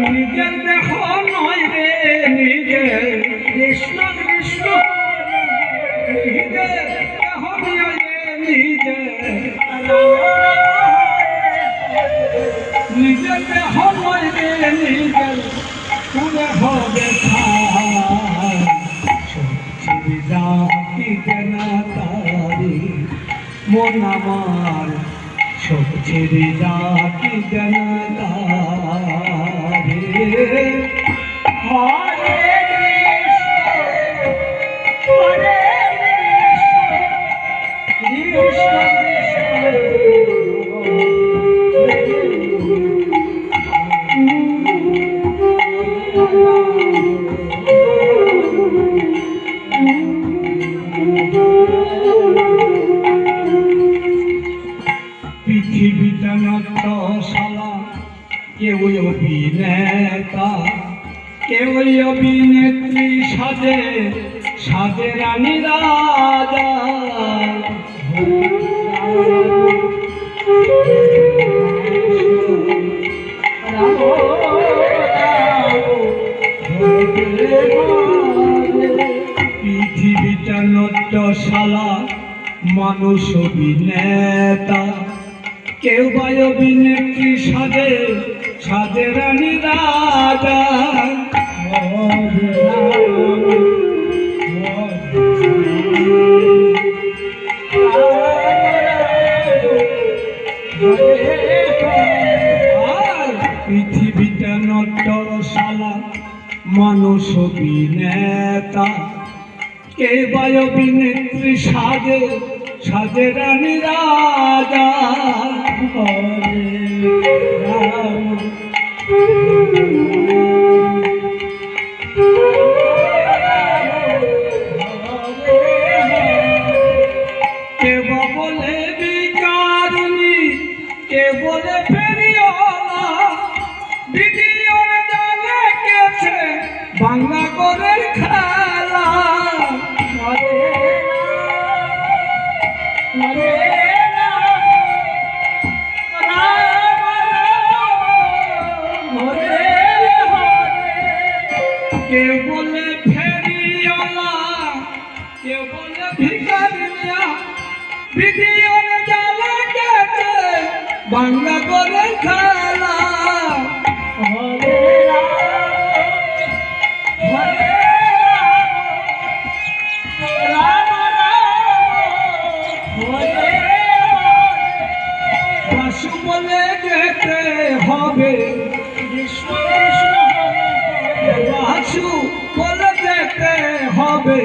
নিজের দেহ নয় রে নিজের কৃষ্ণ কৃষ্ণ নিজের দেহ নয় রে নিজের দেহ নয় রে নিজের পুরে হবে তারি মন আমার সব ছেড়ে যাকি জনতারে হরে কৃষ্ণ হরে কৃষ্ণ পৃথিবীটা নটশালা কেউ অভিনেতা কেউ অভিনেত্রী সাজে সাজে রানী রাজা পৃথিবীটা নটশালা মানুষ অভিনেতা কেউ বা অভিনেত্রী সাজে সাজে রানী রাজা পৃথিবীতে নটশালা মানুষ অভিনেতা কেউ বা অভিনেত্রী সাজে সাজে রানী রাজা কেউ বলে বিকারিণী কেউ বলে ফেরিওয়ালা ভিডিওর জালে গেছে বাংলা করে খেলা কেউ বলে ফেরিওয়ালা কেউ বলে ভিখারিয়া ভিডিওর জালে গেছে বাংলা করে খেলা হরে রাম হরে বাসু বলে যেতে হবে কৃষ্ণ কৃষ্ণ বাসু বলে যেতে হবে